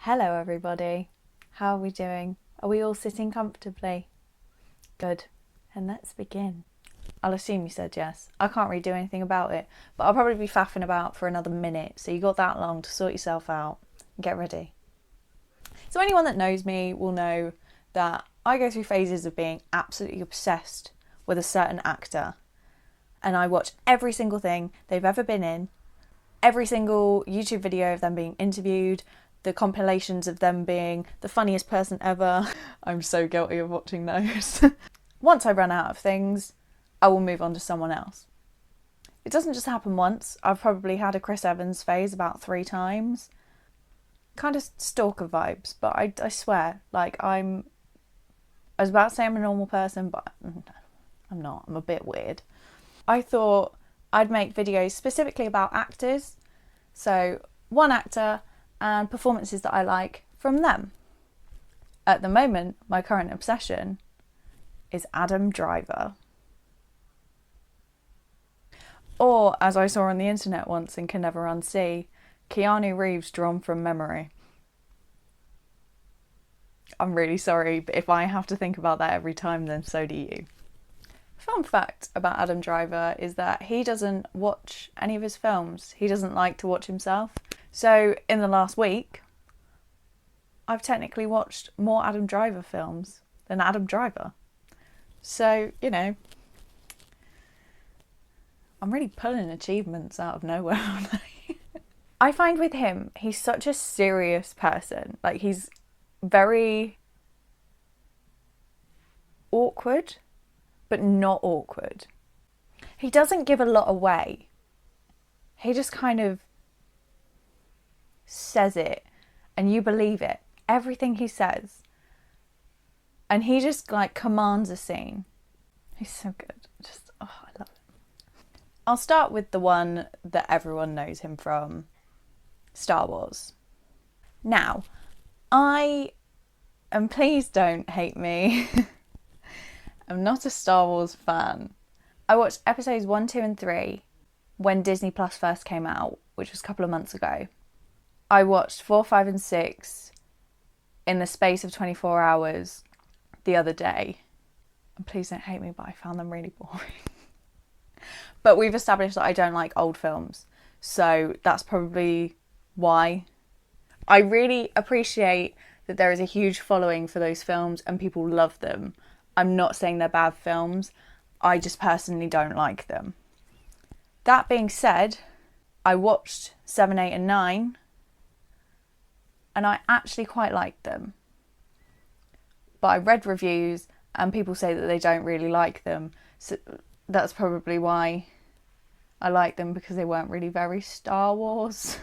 Hello everybody, how are we doing? Are we all sitting comfortably? Good, and let's begin. I'll assume you said yes. I can't really do anything about it, but I'll probably be faffing about for another minute, so you got that long to sort yourself out and get ready. So anyone that knows me will know that I go through phases of being absolutely obsessed with a certain actor, and I watch every single thing they've ever been in, every single YouTube video of them being interviewed, the compilations of them being the funniest person ever. I'm so guilty of watching those. Once I run out of things, I will move on to someone else. It doesn't just happen once. I've probably had a Chris Evans phase about 3 times. Kind of stalker vibes, but I swear, like I was about to say I'm a normal person, but I'm not. I'm a bit weird. I thought I'd make videos specifically about actors. So one actor and performances that I like from them. At the moment, my current obsession is Adam Driver. Or, as I saw on the internet once and can never unsee, Keanu Reeves drawn from memory. I'm really sorry, but if I have to think about that every time, then so do you. Fun fact about Adam Driver is that he doesn't watch any of his films. He doesn't like to watch himself. So in the last week, I've technically watched more Adam Driver films than Adam Driver. So, you know, I'm really pulling achievements out of nowhere, aren't I? I find with him, he's such a serious person. Like, he's very awkward, but not awkward. He doesn't give a lot away. He just kind of says it and you believe it. Everything he says. And he just like commands a scene. He's so good. I love it. I'll start with the one that everyone knows him from, Star Wars. Now, and please don't hate me, I'm not a Star Wars fan. I watched episodes 1, 2 and 3 when Disney Plus first came out, which was a couple of months ago. I watched 4, 5 and 6 in the space of 24 hours the other day. And please don't hate me, but I found them really boring. But we've established that I don't like old films, so that's probably why. I really appreciate that there is a huge following for those films and people love them. I'm not saying they're bad films, I just personally don't like them. That being said, I watched 7, 8 and 9 and I actually quite liked them. But I read reviews and people say that they don't really like them, so that's probably why I like them, because they weren't really very Star Wars.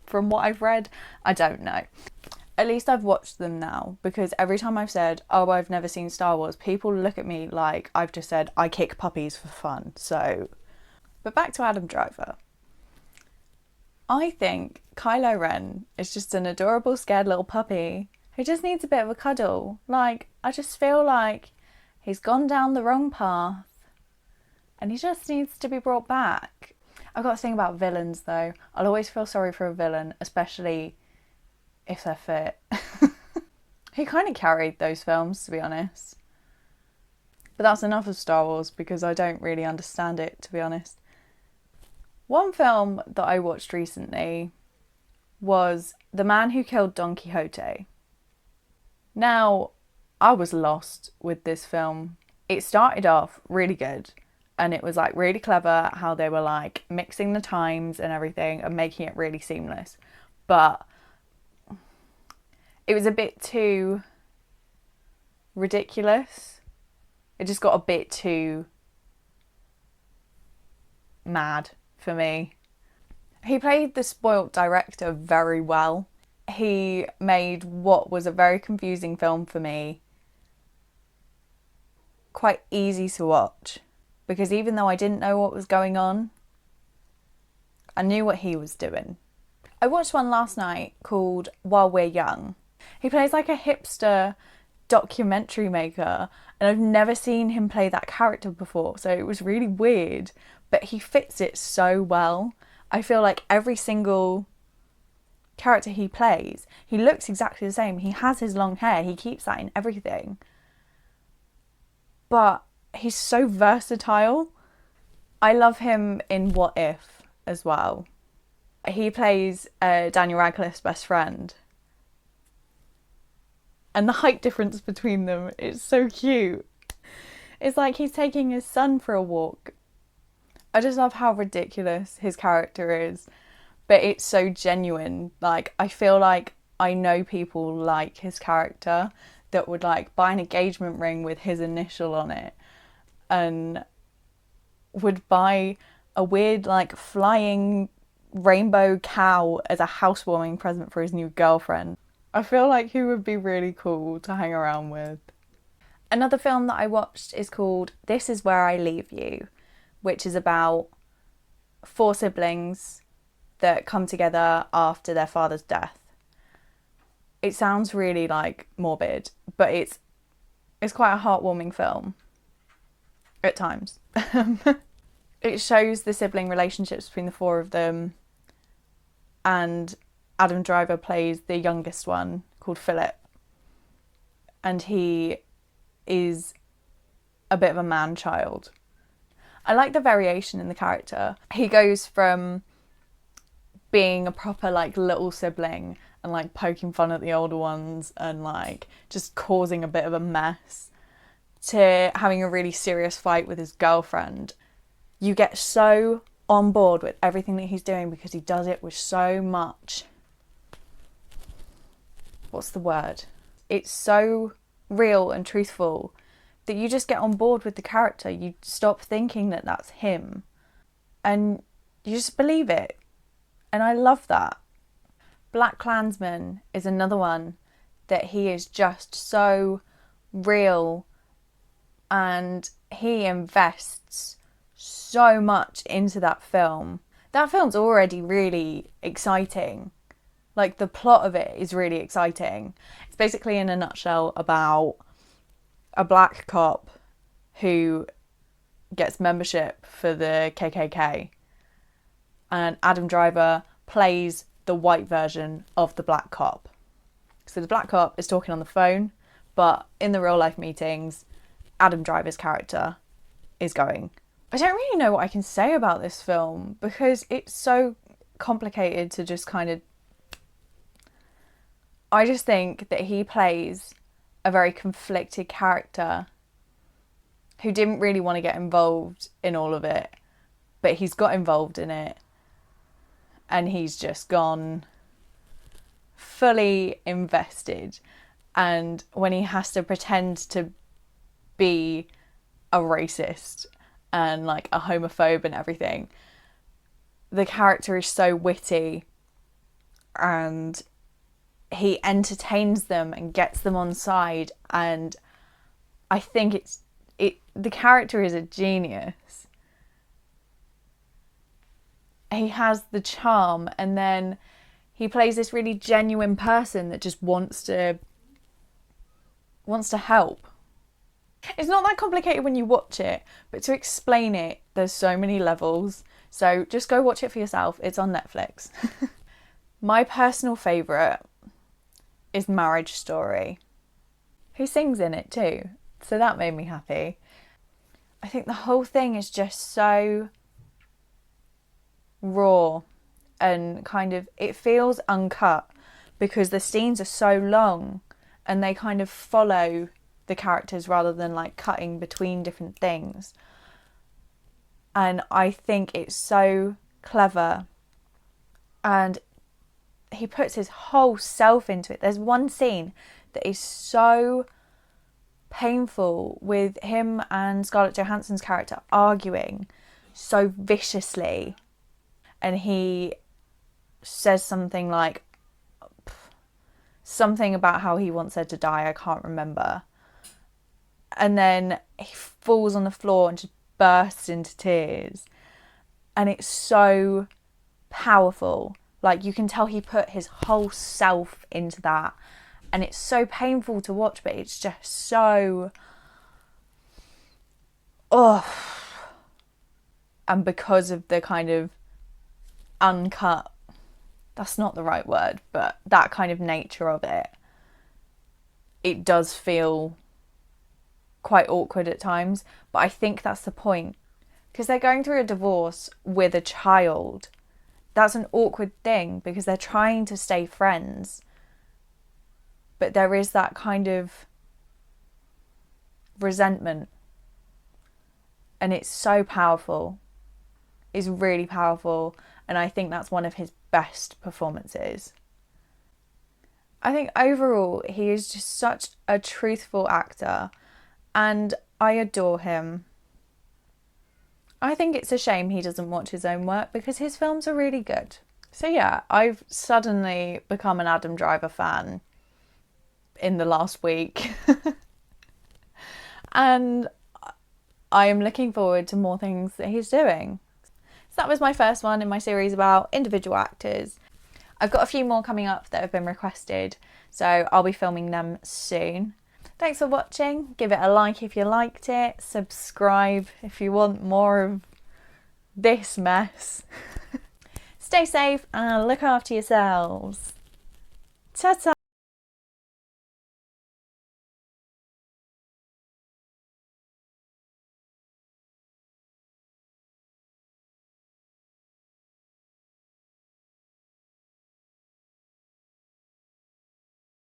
From what I've read, I don't know. At least I've watched them now, because every time I've said, oh, I've never seen Star Wars, people look at me like I've just said, I kick puppies for fun. So, but back to Adam Driver. I think Kylo Ren is just an adorable, scared little puppy who just needs a bit of a cuddle. Like, I just feel like he's gone down the wrong path and he just needs to be brought back. I've got a thing about villains though. I'll always feel sorry for a villain, especially if they're fit. He kind of carried those films, to be honest. But that's enough of Star Wars because I don't really understand it, to be honest. One film that I watched recently was The Man Who Killed Don Quixote. Now, I was lost with this film. It started off really good and it was like really clever how they were like mixing the times and everything and making it really seamless. But it was a bit too ridiculous. It just got a bit too mad for me. He played the spoilt director very well. He made what was a very confusing film for me quite easy to watch, because even though I didn't know what was going on, I knew what he was doing. I watched one last night called While We're Young. He plays like a hipster documentary maker, and I've never seen him play that character before, so it was really weird, but he fits it so well. I feel like every single character he plays, he looks exactly the same. He has his long hair. He keeps that in everything. But he's so versatile. I love him in What If as well. He plays Daniel Radcliffe's best friend. And the height difference between them is so cute. It's like he's taking his son for a walk. I just love how ridiculous his character is. But it's so genuine. Like, I feel like I know people like his character that would like buy an engagement ring with his initial on it and would buy a weird like flying rainbow cow as a housewarming present for his new girlfriend. I feel like he would be really cool to hang around with. Another film that I watched is called This Is Where I Leave You, which is about 4 siblings that come together after their father's death. It sounds really like morbid, but it's quite a heartwarming film at times. It shows the sibling relationships between the 4 of them, and Adam Driver plays the youngest one called Philip, and he is a bit of a man-child. I like the variation in the character. He goes from being a proper like little sibling and like poking fun at the older ones and like just causing a bit of a mess to having a really serious fight with his girlfriend. You get so on board with everything that he's doing because he does it with so much, what's the word? It's so real and truthful that you just get on board with the character. You stop thinking that that's him and you just believe it. And I love that. BlacKkLansman is another one that he is just so real and he invests so much into that film. That film's already really exciting. Like, the plot of it is really exciting. It's basically, in a nutshell, about a black cop who gets membership for the KKK. And Adam Driver plays the white version of the black cop. So the black cop is talking on the phone, but in the real life meetings, Adam Driver's character is going. I don't really know what I can say about this film because it's so complicated to just kind of... I just think that he plays a very conflicted character who didn't really want to get involved in all of it, but he's got involved in it and he's just gone fully invested. And when he has to pretend to be a racist and like a homophobe and everything, the character is so witty and he entertains them and gets them on side, and I think the character is a genius. He has the charm, and then he plays this really genuine person that just wants to help. It's not that complicated when you watch it, but to explain it, there's so many levels. So just go watch it for yourself. It's on Netflix. My personal favourite is Marriage Story. Who sings in it too? So that made me happy. I think the whole thing is just so raw and kind of, it feels uncut because the scenes are so long and they kind of follow the characters rather than like cutting between different things. And I think it's so clever, and he puts his whole self into it. There's one scene that is so painful with him and Scarlett Johansson's character arguing so viciously, and he says something like something about how he wants her to die, I can't remember, and then he falls on the floor and just bursts into tears, and it's so powerful. Like, you can tell he put his whole self into that, and it's so painful to watch, but it's just so... And because of the kind of uncut that's not the right word, but that kind of nature of it, it does feel quite awkward at times. But I think that's the point, because they're going through a divorce with a child. That's an awkward thing because they're trying to stay friends, but there is that kind of resentment, and it's so powerful. It's really powerful, and I think that's one of his best performances. I think overall he is just such a truthful actor, and I adore him. I think it's a shame he doesn't watch his own work because his films are really good. So yeah, I've suddenly become an Adam Driver fan in the last week. And I am looking forward to more things that he's doing. So that was my first one in my series about individual actors. I've got a few more coming up that have been requested, so I'll be filming them soon. Thanks for watching. Give it a like if you liked it. Subscribe if you want more of this mess. Stay safe and look after yourselves. Ta-ta!